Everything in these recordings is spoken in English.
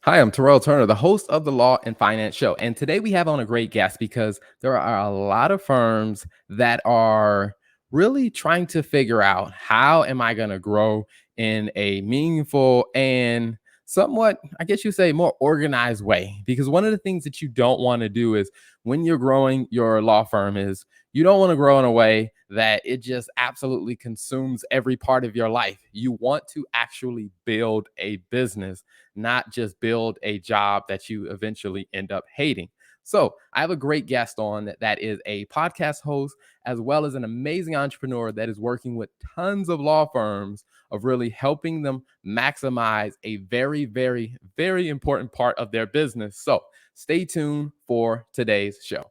Hi, I'm Terrell Turner, the host of the Law and Finance Show. And today we have on a great guest because there are a lot of firms that are really trying to figure out how am I going to grow in a meaningful and somewhat, I guess you say, more organized way. Because one of the things that you don't want to do is when you're growing your law firm is you don't want to grow in a way that it just absolutely consumes every part of your life. You want to actually build a business, not just build a job that you eventually end up hating. So, I have a great guest on that is a podcast host as well as an amazing entrepreneur that is working with tons of law firms of really helping them maximize a very, very, very important part of their business. So, stay tuned for today's show.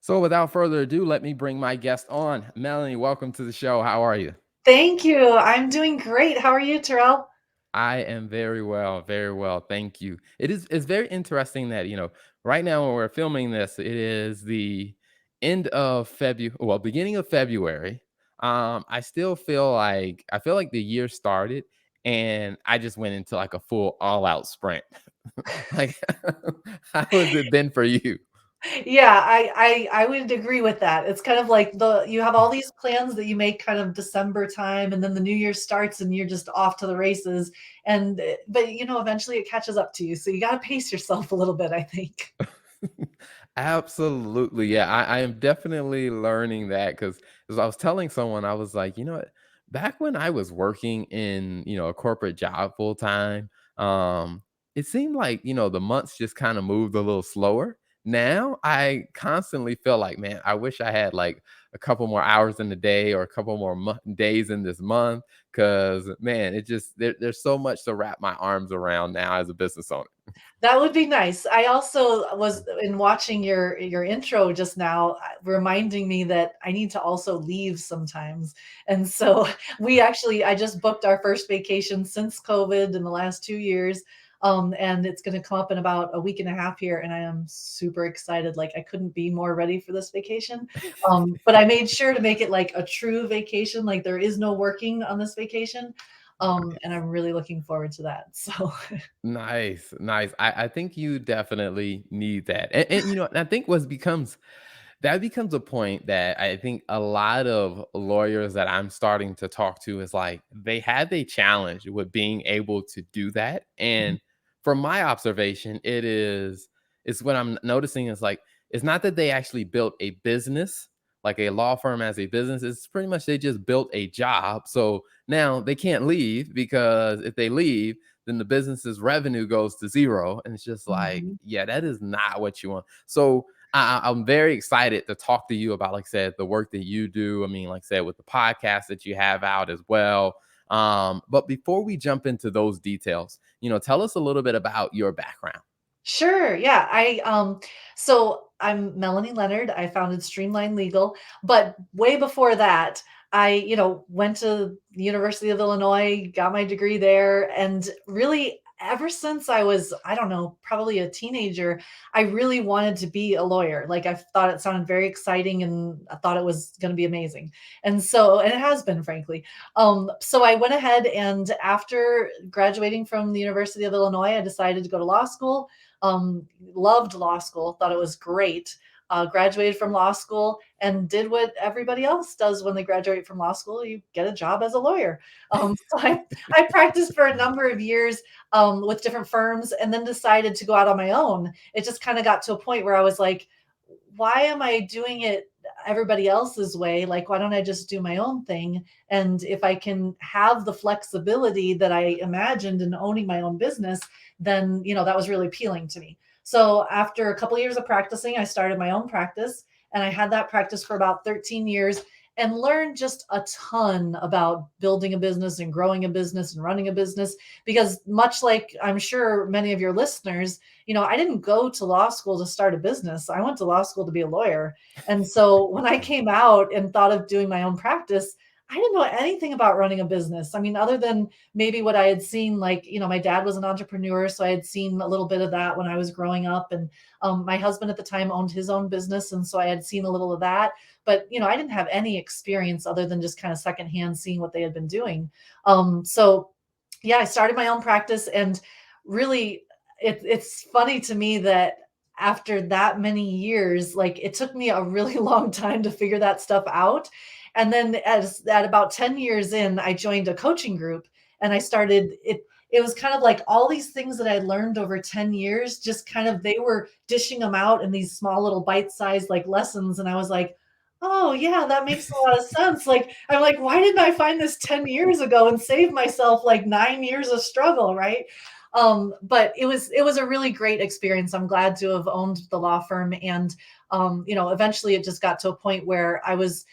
So, without further ado, let me bring my guest on. Melanie, welcome to the show. How are you? Thank you. I'm doing great. How are you, Terrell? I am very well, very well. Thank you. It's very interesting that, right now when we're filming this, it is the end of February, well, beginning of February. I feel like the year started and I just went into like a full all out sprint. Like how has it been for you? Yeah, I would agree with that. It's kind of like you have all these plans that you make kind of December time, and then the new year starts and you're just off to the races. And but eventually it catches up to you. So you got to pace yourself a little bit, I think. Absolutely. Yeah, I am definitely learning that because as I was telling someone, I was like, you know what, back when I was working in, a corporate job full time, it seemed like, the months just kind of moved a little slower. Now I constantly feel like, man, I wish I had like a couple more hours in the day or a couple more days in this month. Cause man, there's so much to wrap my arms around now as a business owner. That would be nice. I also was in watching your intro just now, reminding me that I need to also leave sometimes. And so I just booked our first vacation since COVID in the last 2 years. And it's going to come up in about a week and a half here, and I am super excited. Like I couldn't be more ready for this vacation. But I made sure to make it like a true vacation. Like there is no working on this vacation. And I'm really looking forward to that. So Nice, nice. I think you definitely need that. And I think that becomes a point that I think a lot of lawyers that I'm starting to talk to is like they have a challenge with being able to do that. And from my observation, it's what I'm noticing is like it's not that they actually built a business, like a law firm as a business. It's pretty much they just built a job. So now they can't leave because if they leave, then the business's revenue goes to zero. And it's just like, Mhm. yeah, that is not what you want. So I'm very excited to talk to you about, like I said, the work that you do. I mean, like I said, with the podcast that you have out as well. But before we jump into those details, tell us a little bit about your background. Sure. Yeah. So I'm Melanie Leonard. I founded Streamlined Legal, but way before that, went to the University of Illinois, got my degree there, and really ever since I was, I don't know, probably a teenager, I really wanted to be a lawyer. Like I thought it sounded very exciting and I thought it was going to be amazing. And it has been, frankly. So I went ahead and after graduating from the University of Illinois, I decided to go to law school. Loved law school, thought it was great. Graduated from law school and did what everybody else does when they graduate from law school. You get a job as a lawyer. So I practiced for a number of years with different firms and then decided to go out on my own. It just kind of got to a point where I was like, why am I doing it everybody else's way? Like, why don't I just do my own thing? And if I can have the flexibility that I imagined in owning my own business, then, that was really appealing to me. So after a couple of years of practicing, I started my own practice and I had that practice for about 13 years. and learned just a ton about building a business and growing a business and running a business. Because much like I'm sure many of your listeners, I didn't go to law school to start a business. I went to law school to be a lawyer. And so when I came out and thought of doing my own practice, I didn't know anything about running a business. I mean, other than maybe what I had seen, like, my dad was an entrepreneur. So I had seen a little bit of that when I was growing up. And my husband at the time owned his own business. And so I had seen a little of that. But, I didn't have any experience other than just kind of secondhand seeing what they had been doing. So yeah, I started my own practice, and really it's funny to me that after that many years, like, it took me a really long time to figure that stuff out. And then as at about 10 years in, I joined a coaching group, and I started it was kind of like all these things that I learned over 10 years, just kind of they were dishing them out in these small little bite-sized like lessons. And I was like, oh yeah, that makes a lot of sense. Like, I'm like, why didn't I find this 10 years ago and save myself like 9 years of struggle, right? But it was a really great experience. I'm glad to have owned the law firm. And eventually it just got to a point where I was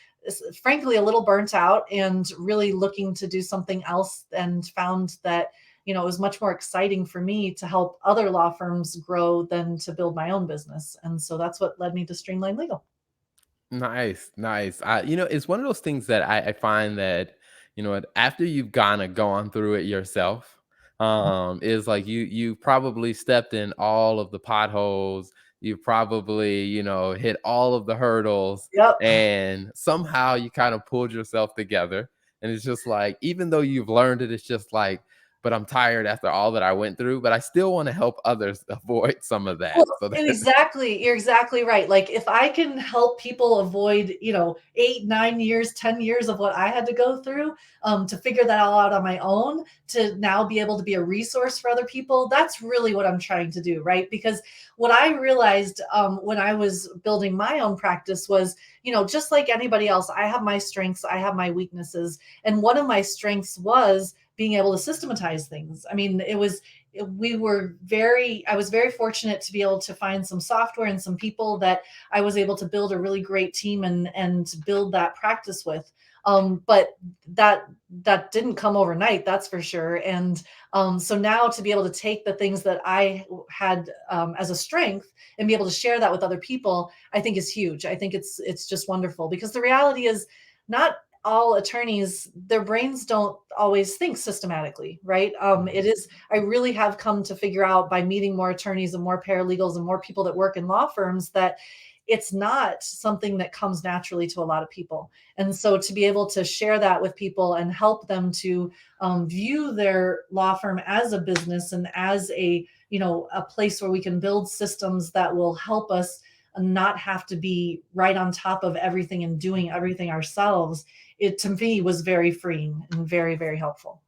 frankly a little burnt out and really looking to do something else, and found that it was much more exciting for me to help other law firms grow than to build my own business. And so that's what led me to Streamline Legal. Nice, nice. It's one of those things that I find that, after you've kind of gone through it yourself, is like you probably stepped in all of the potholes. You've probably, hit all of the hurdles, Yep. and somehow you kind of pulled yourself together. And it's just like, even though you've learned it, it's just like, but I'm tired after all that I went through, but I still want to help others avoid some of Well, that. So that, and exactly, you're exactly right. Like, if I can help people avoid, 8, 9 years, 10 years of what I had to go through, to figure that all out on my own, to now be able to be a resource for other people, that's really what I'm trying to do, right? Because what I realized, when I was building my own practice was, just like anybody else, I have my strengths, I have my weaknesses. And one of my strengths was being able to systematize things. I mean, I was very fortunate to be able to find some software and some people that I was able to build a really great team and build that practice with. But that didn't come overnight, that's for sure. And so now to be able to take the things that I had, as a strength, and be able to share that with other people, I think is huge. I think it's just wonderful, because the reality is, not all attorneys, their brains don't always think systematically, right? It is, I really have come to figure out by meeting more attorneys and more paralegals and more people that work in law firms, that it's not something that comes naturally to a lot of people. And so to be able to share that with people and help them to, view their law firm as a business and as a place where we can build systems that will help us not have to be right on top of everything and doing everything ourselves, it to me was very freeing and very, very helpful.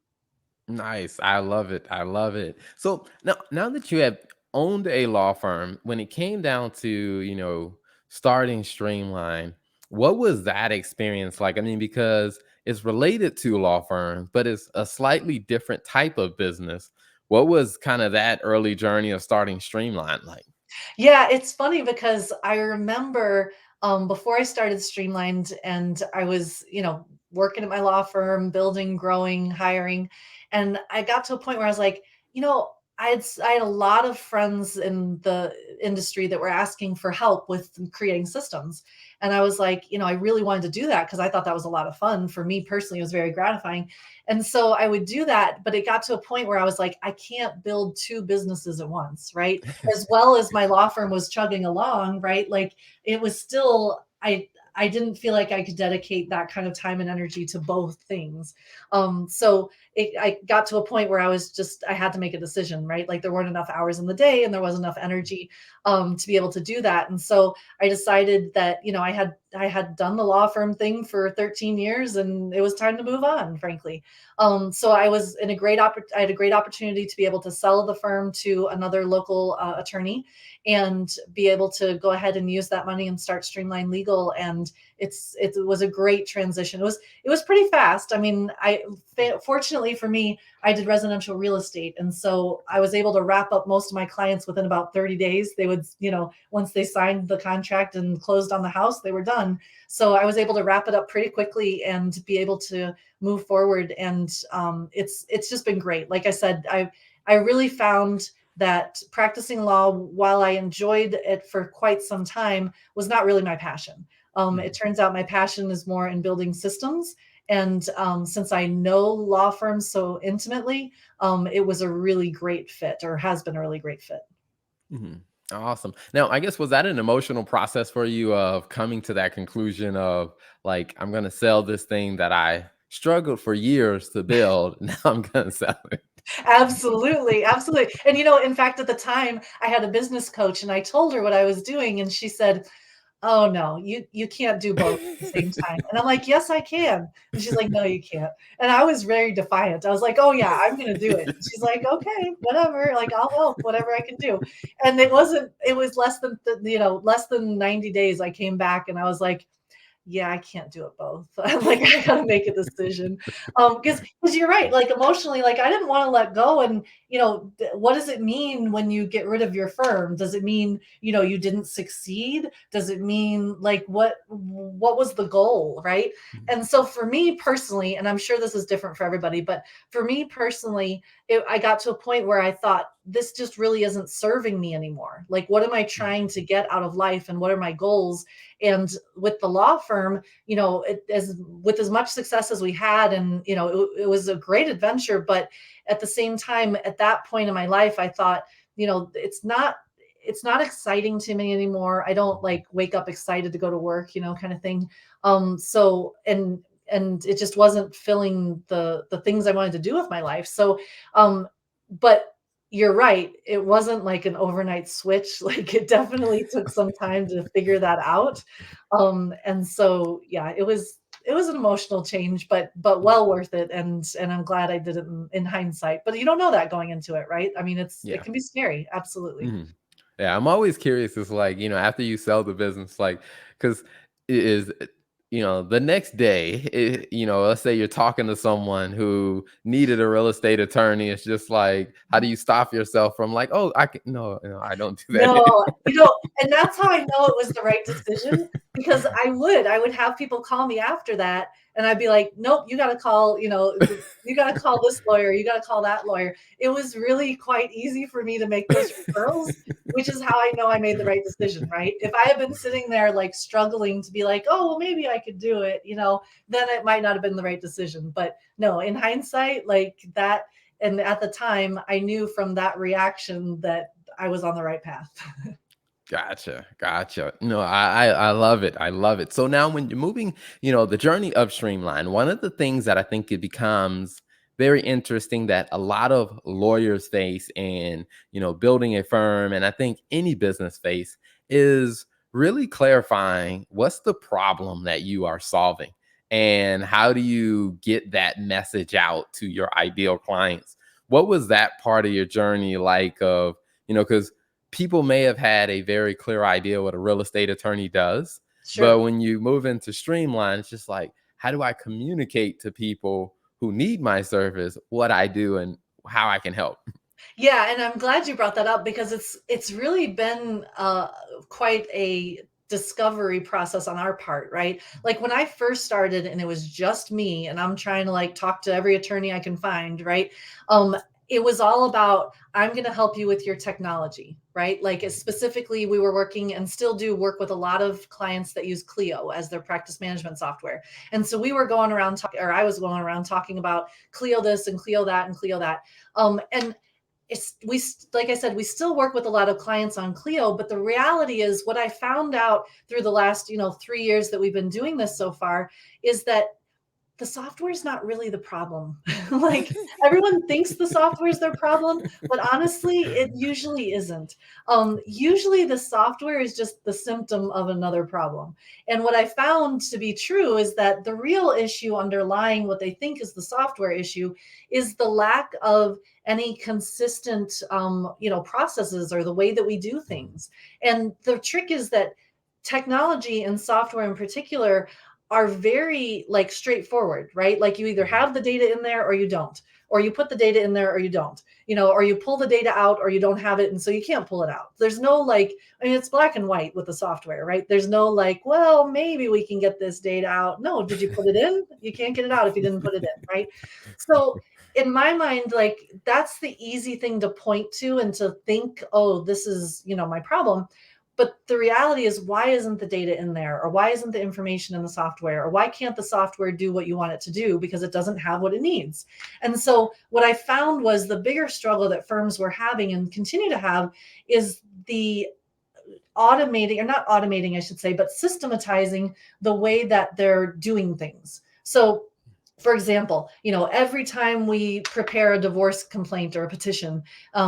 Nice. I love it. I love it. So now that you have owned a law firm, when it came down to, starting Streamline, what was that experience like? I mean, because it's related to law firms, but it's a slightly different type of business. What was kind of that early journey of starting Streamline like? Yeah, it's funny because I remember, before I started Streamlined, and I was, working at my law firm, building, growing, hiring, and I got to a point where I was like, I had a lot of friends in the industry that were asking for help with creating systems. And I was like, I really wanted to do that because I thought that was a lot of fun. For me personally, it was very gratifying. And so I would do that, but it got to a point where I was like, I can't build two businesses at once, right? As well as my law firm was chugging along, right? Like, it was still, I didn't feel like I could dedicate that kind of time and energy to both things. So I got to a point where I had to make a decision, right? Like, there weren't enough hours in the day and there wasn't enough energy, to be able to do that. And so I decided that, I had done the law firm thing for 13 years and it was time to move on, frankly. So I had a great opportunity to be able to sell the firm to another local, attorney, and be able to go ahead and use that money and start Streamline Legal. And it was a great transition. It was pretty fast. I mean, fortunately fortunately for me, I did residential real estate. And so I was able to wrap up most of my clients within about 30 days. They would, once they signed the contract and closed on the house, they were done. So I was able to wrap it up pretty quickly and be able to move forward. And it's just been great. Like I said, I really found that practicing law, while I enjoyed it for quite some time, was not really my passion. It Mhm. turns out my passion is more in building systems. And since I know law firms so intimately, it was a really great fit, or has been a really great fit. Mhm. Awesome. Now, I guess was that an emotional process for you of coming to that conclusion of like, I'm going to sell this thing that I struggled for years to build. Now I'm going to sell it. Absolutely, absolutely. And in fact, at the time, I had a business coach, and I told her what I was doing, and she said, "Oh, no, you can't do both at the same time." And I'm like, "Yes, I can." And she's like, "No, you can't." And I was very defiant. I was like, "Oh, yeah, I'm gonna do it." She's like, "Okay, whatever, like, I'll help, whatever I can do." And it was less than 90 days, I came back and I was like, yeah, I can't do it both. I'm like, I gotta make a decision. Because you're right, like emotionally, like I didn't want to let go. And what does it mean when you get rid of your firm? Does it mean you didn't succeed? Does it mean like what was the goal, right? And so for me personally, and I'm sure this is different for everybody, but for me personally, I got to a point where I thought this just really isn't serving me anymore. Like, what am I trying to get out of life, and what are my goals? And with the law firm, as with as much success as we had, and it was a great adventure, but at the same time, at that point in my life, I thought, it's not exciting to me anymore. I don't like wake up excited to go to work, kind of thing. So and it just wasn't filling the things I wanted to do with my life. So but you're right. It wasn't like an overnight switch. Like it definitely took some time to figure that out. And so yeah, it was an emotional change, but well worth it. And I'm glad I did it in hindsight. But you don't know that going into it, right? I mean, it Yeah. can be scary. Absolutely. Mhm. Yeah, I'm always curious. It's like, after you sell the business, like, because it is, the next day, let's say you're talking to someone who needed a real estate attorney. It's just like, how do you stop yourself from like, oh, I can, no, I don't do that No, anymore. and that's how I know it was the right decision, because I would have people call me after that, and I'd be like, "Nope, you gotta call, you gotta call this lawyer, you gotta call that lawyer." It was really quite easy for me to make those referrals, which is how I know I made the right decision, right? If I had been sitting there, like, struggling to be like, "Oh, well, maybe I could do it," then it might not have been the right decision. But no, in hindsight, like that, and at the time, I knew from that reaction that I was on the right path. Gotcha, gotcha. No, I love it. I love it. So now when you're moving, the journey of Streamline, one of the things that I think it becomes very interesting that a lot of lawyers face in, building a firm, and I think any business face, is really clarifying what's the problem that you are solving and how do you get that message out to your ideal clients. What was that part of your journey like of, because people may have had a very clear idea what a real estate attorney does, but Sure. when you move into Streamline, it's just like, how do I communicate to people who need my service what I do and how I can help? Yeah, and I'm glad you brought that up, because it's really been quite a discovery process on our part, right? Like when I first started and it was just me and I'm trying to like talk to every attorney I can find, right? Um it was all about, I'm going to help you with your technology, right? Like specifically, we were working and still do work with a lot of clients that use Clio as their practice management software. And so we were going around or I was going around talking about Clio this and Clio that and Clio that. And like I said, we still work with a lot of clients on Clio, but the reality is what I found out through the last 3 years that we've been doing this so far is that the software is not really the problem. Like everyone thinks the software is their problem, but honestly, it usually isn't. Usually the software is just the symptom of another problem. And what I found to be true is that the real issue underlying what they think is the software issue is the lack of any consistent, processes, or the way that we do things. And the trick is that technology and software in particular are very like straightforward, right? Like you either Mhm. have the data in there or you don't, or you put the data in there or you don't, or you pull the data out or you don't have it. And so you can't pull it out. There's no like, I mean, it's black and white with the software, right? There's no like, well, maybe we can get this data out. No, did you put it in? You can't get it out if you didn't put it in, right? So in my mind, like that's the easy thing to point to and to think, oh, this is, my problem. But the reality is, why isn't the data in there? Or why isn't the information in the software? Or why can't the software do what you want it to do? Because it doesn't have what it needs. And so, what I found was the bigger struggle that firms were having and continue to have is the automating, or not automating, I should say, but systematizing the way that they're doing things. So, for example, every time we prepare a divorce complaint or a petition,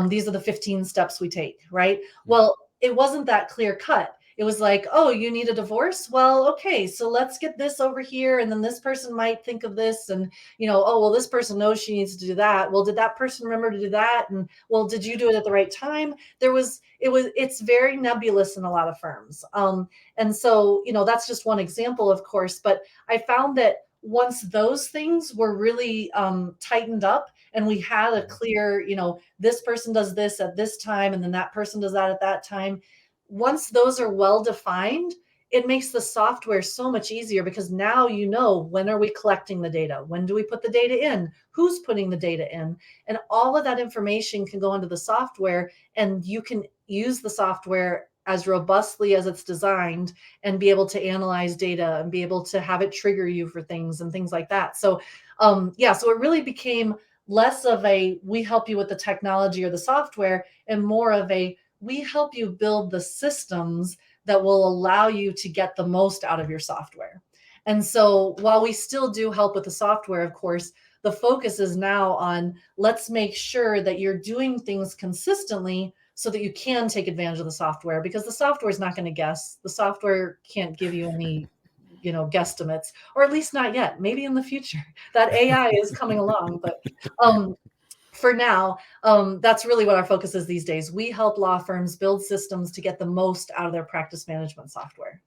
these are the 15 steps we take, right? Well, it wasn't that clear cut. It was like, oh, you need a divorce? Well, okay, so let's get this over here. And then this person might think of this. And, oh, well, this person knows she needs to do that. Well, did that person remember to do that? And, well, did you do it at the right time? It's very nebulous in a lot of firms. And so, that's just one example, of course. But I found that once those things were really tightened up and we had a clear, this person does this at this time and then that person does that at that time, once those are well defined, it makes the software so much easier because now when are we collecting the data? When do we put the data in? Who's putting the data in? And all of that information can go into the software, and you can use the software as robustly as it's designed and be able to analyze data and be able to have it trigger you for things and things like that. So, so it really became less of a we help you with the technology or the software and more of a we help you build the systems that will allow you to get the most out of your software. And so while we still do help with the software, of course, the focus is now on let's make sure that you're doing things consistently so that you can take advantage of the software, because the software is not going to guess. The software can't give you any, guesstimates, or at least not yet. Maybe in the future that AI is coming along, but for now, that's really what our focus is these days. We help law firms build systems to get the most out of their practice management software.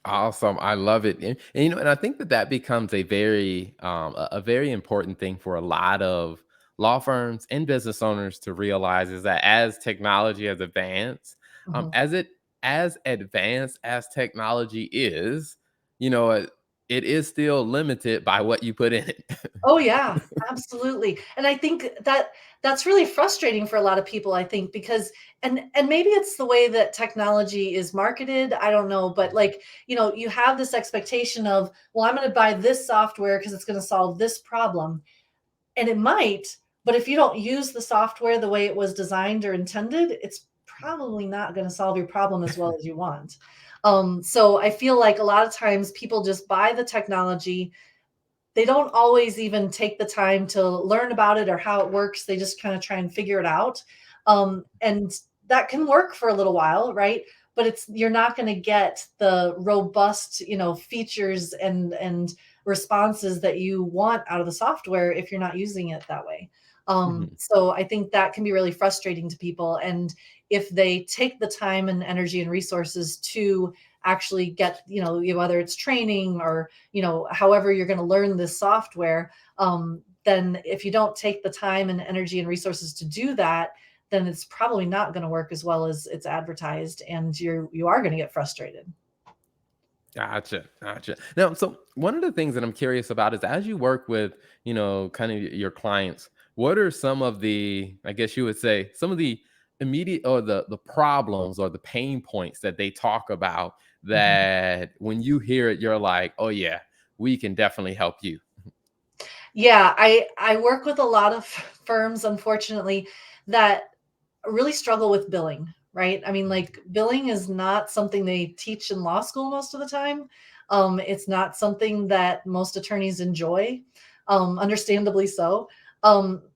Awesome. I love it. And I think that that becomes a very a very important thing for a lot of law firms and business owners to realize is that as technology has advanced, Mhm. as advanced as technology is, you know, it, it is still limited by what you put in it. Oh yeah, absolutely. And I think that that's really frustrating for a lot of people, I think, because and maybe it's the way that technology is marketed, I don't know, but like, you have this expectation of, well, I'm going to buy this software because it's going to solve this problem. And it might, but if you don't use the software the way it was designed or intended, it's probably not going to solve your problem as well as you want. So I feel like a lot of times people just buy the technology, they don't always even take the time to learn about it or how it works. They just kind of try and figure it out. And that can work for a little while, right? But you're not going to get the robust, features and responses that you want out of the software if you're not using it that way. Mhm. So I think that can be really frustrating to people. And if they take the time and energy and resources to actually get, whether it's training or however you're going to learn this software, then if you don't take the time and energy and resources to do that, then it's probably not going to work as well as it's advertised, and you are going to get frustrated. Gotcha, gotcha. Now, so one of the things that I'm curious about is as you work with, kind of your clients, what are some of the, I guess you would say, some of the immediate or the problems or the pain points that they talk about Mhm. that when you hear it, you're like, oh yeah, we can definitely help you. Yeah, I work with a lot of firms, unfortunately, that really struggle with billing, right? I mean, like billing is not something they teach in law school most of the time. It's not something that most attorneys enjoy, understandably so.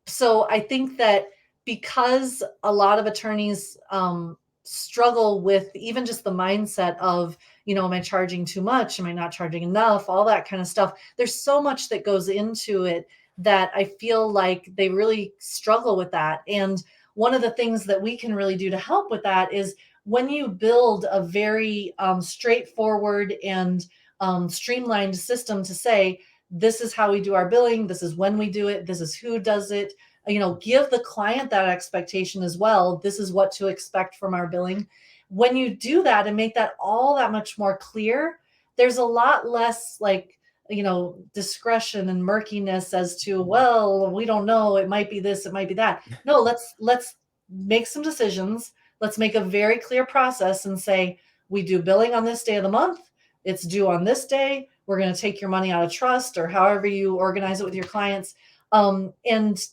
So I think that because a lot of attorneys struggle with even just the mindset of, am I charging too much? Am I not charging enough? All that kind of stuff. There's so much that goes into it that I feel like they really struggle with that. And one of the things that we can really do to help with that is when you build a very straightforward and streamlined system to say, this is how we do our billing, this is when we do it, this is who does it. Give the client that expectation as well. This is what to expect from our billing. When you do that and make that all that much more clear, there's a lot less like, discretion and murkiness as to, well, we don't know, it might be this, it might be that. No, let's make some decisions. Let's make a very clear process and say, we do billing on this day of the month. It's due on this day. We're going to take your money out of trust, or however you organize it with your clients. And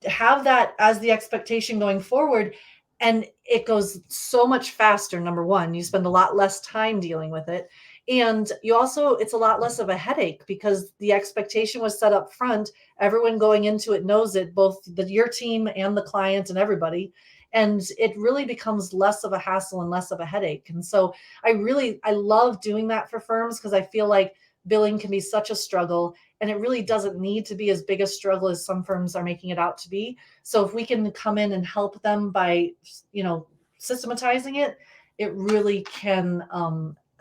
have that as the expectation going forward. And it goes so much faster. Number one, you spend a lot less time dealing with it. And it's a lot less of a headache because the expectation was set up front. Everyone going into it knows it, both your team and the client and everybody. And it really becomes less of a hassle and less of a headache. And so I love doing that for firms because I feel like billing can be such a struggle, and it really doesn't need to be as big a struggle as some firms are making it out to be. So if we can come in and help them by, systematizing it, it really can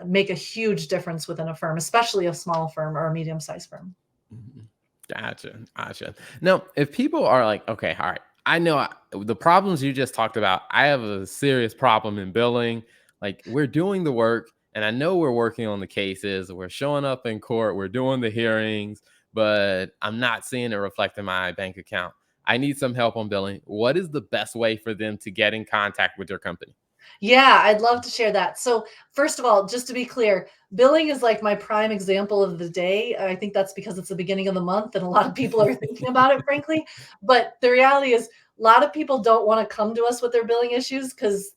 make a huge difference within a firm, especially a small firm or a medium-sized firm. Mhm. Gotcha. Now, if people are like, okay, all right, I know the problems you just talked about, I have a serious problem in billing. Like, we're doing the work, and I know we're working on the cases, we're showing up in court, we're doing the hearings, but I'm not seeing it reflect in my bank account. I need some help on billing. What is the best way for them to get in contact with your company? Yeah, I'd love to share that. So, first of all, just to be clear, billing is like my prime example of the day. I think that's because it's the beginning of the month and a lot of people are thinking about it, frankly. But the reality is, a lot of people don't want to come to us with their billing issues because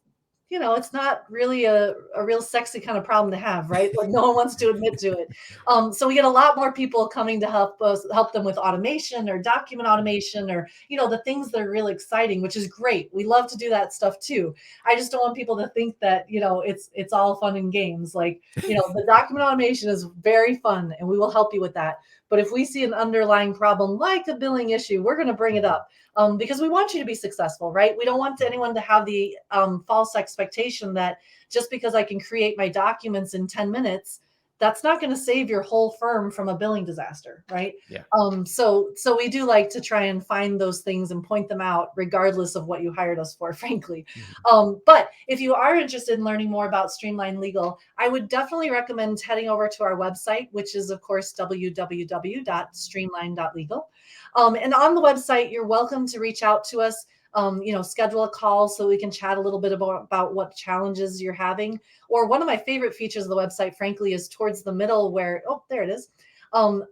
it's not really a real sexy kind of problem to have, right? Like no one wants to admit to it. So we get a lot more people coming to help them with automation or document automation or, the things that are really exciting, which is great. We love to do that stuff too. I just don't want people to think that, it's all fun and games. Like, the document automation is very fun and we will help you with that. But if we see an underlying problem like a billing issue, we're going to bring it up because we want you to be successful, right? We don't want anyone to have the false expectation that just because I can create my documents in 10 minutes, that's not going to save your whole firm from a billing disaster, right? Yeah. So we do like to try and find those things and point them out, regardless of what you hired us for, frankly. Mhm. But if you are interested in learning more about Streamline Legal, I would definitely recommend heading over to our website, which is, of course, www.streamline.legal. And on the website, you're welcome to reach out to us, schedule a call so we can chat a little bit about what challenges you're having. Or one of my favorite features of the website, frankly, is towards the middle where, oh, there it is,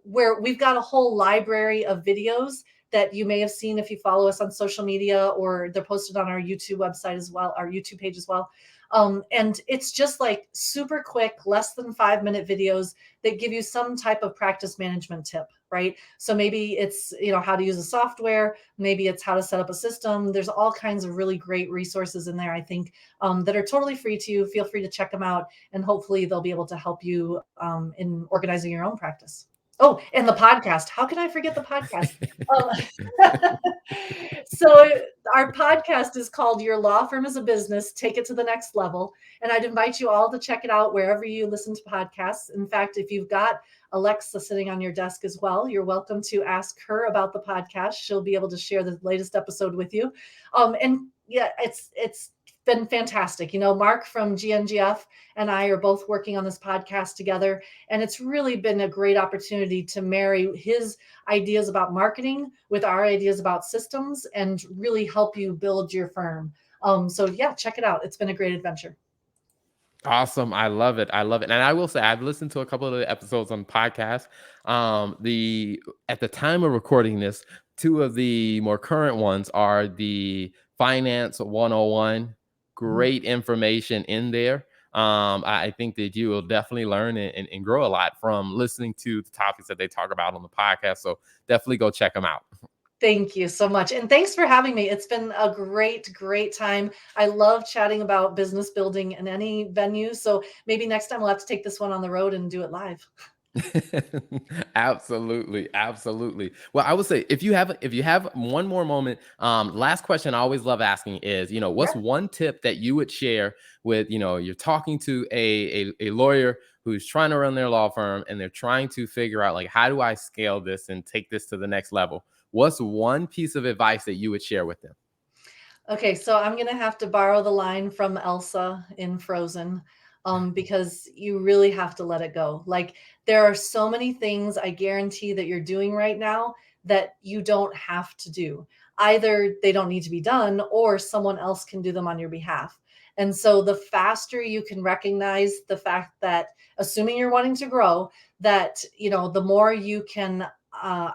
where we've got a whole library of videos that you may have seen if you follow us on social media, or they're posted on our YouTube website as well, our YouTube page as well. And it's just like super quick, less than 5-minute videos that give you some type of practice management tip, right? So maybe it's, how to use a software, maybe it's how to set up a system. There's all kinds of really great resources in there, I think, that are totally free to you. Feel free to check them out, and hopefully they'll be able to help you in organizing your own practice. Oh, and the podcast. How can I forget the podcast? So our podcast is called Your Law Firm is a Business, Take It to the Next Level. And I'd invite you all to check it out wherever you listen to podcasts. In fact, if you've got Alexa sitting on your desk as well, you're welcome to ask her about the podcast. She'll be able to share the latest episode with you. And yeah, it's been fantastic. Mark from GNGF and I are both working on this podcast together, and it's really been a great opportunity to marry his ideas about marketing with our ideas about systems and really help you build your firm. So yeah, check it out. It's been a great adventure. Awesome. I love it. And I will say I've listened to a couple of the episodes on the podcast. The At the time of recording this, two of the more current ones are the Finance 101. Mhm. Great information in there. I think that you will definitely learn and grow a lot from listening to the topics that they talk about on the podcast. So definitely go check them out. Thank you so much. And thanks for having me. It's been a great, great time. I love chatting about business building in any venue. So maybe next time we'll have to take this one on the road and do it live. Absolutely. Well, I would say if you have one more moment, last question I always love asking is, what's Yeah. one tip that you would share with, you're talking to a lawyer who's trying to run their law firm and they're trying to figure out, like, how do I scale this and take this to the next level? What's one piece of advice that you would share with them? Okay, so I'm gonna have to borrow the line from Elsa in Frozen, because you really have to let it go. Like, there are so many things I guarantee that you're doing right now that you don't have to do. Either they don't need to be done, or someone else can do them on your behalf. And so the faster you can recognize the fact that, assuming you're wanting to grow, that, the more you can uh,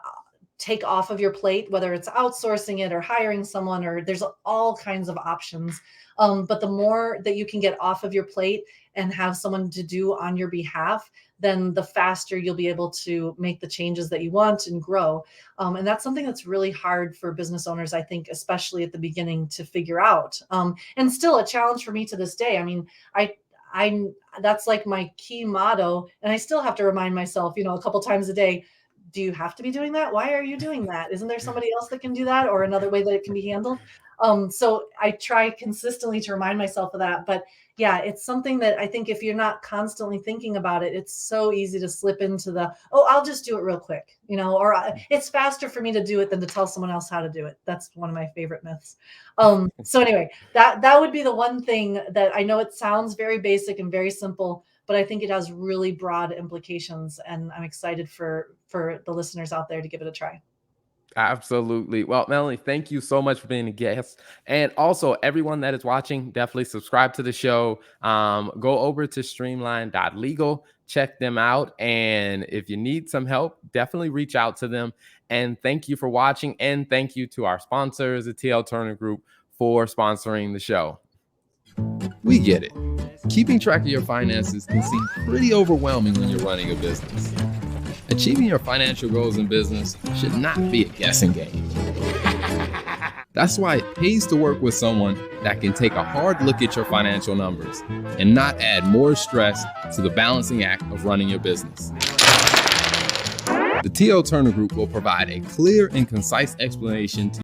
take off of your plate, whether it's outsourcing it or hiring someone, or there's all kinds of options. But the more that you can get off of your plate and have someone to do on your behalf, then the faster you'll be able to make the changes that you want and grow. And that's something that's really hard for business owners, I think, especially at the beginning, to figure out. And still a challenge for me to this day. I mean, I that's like my key motto, and I still have to remind myself, a couple times a day, do you have to be doing that? Why are you doing that? Isn't there somebody else that can do that, or another way that it can be handled? So I try consistently to remind myself of that. But yeah, it's something that I think if you're not constantly thinking about it, it's so easy to slip into the, oh, I'll just do it real quick, or it's faster for me to do it than to tell someone else how to do it. That's one of my favorite myths. So anyway, that would be the one thing that I know it sounds very basic and very simple, but I think it has really broad implications, and I'm excited for the listeners out there to give it a try. Absolutely. Well, Melanie, thank you so much for being a guest. And also, everyone that is watching, definitely subscribe to the show. Go over to streamline.legal, check them out. And if you need some help, definitely reach out to them. And thank you for watching. And thank you to our sponsors, the TL Turner Group, for sponsoring the show. We get it. Keeping track of your finances can seem pretty overwhelming when you're running a business. Achieving your financial goals in business should not be a guessing game. That's why it pays to work with someone that can take a hard look at your financial numbers and not add more stress to the balancing act of running your business. The T.O. Turner Group will provide a clear and concise explanation to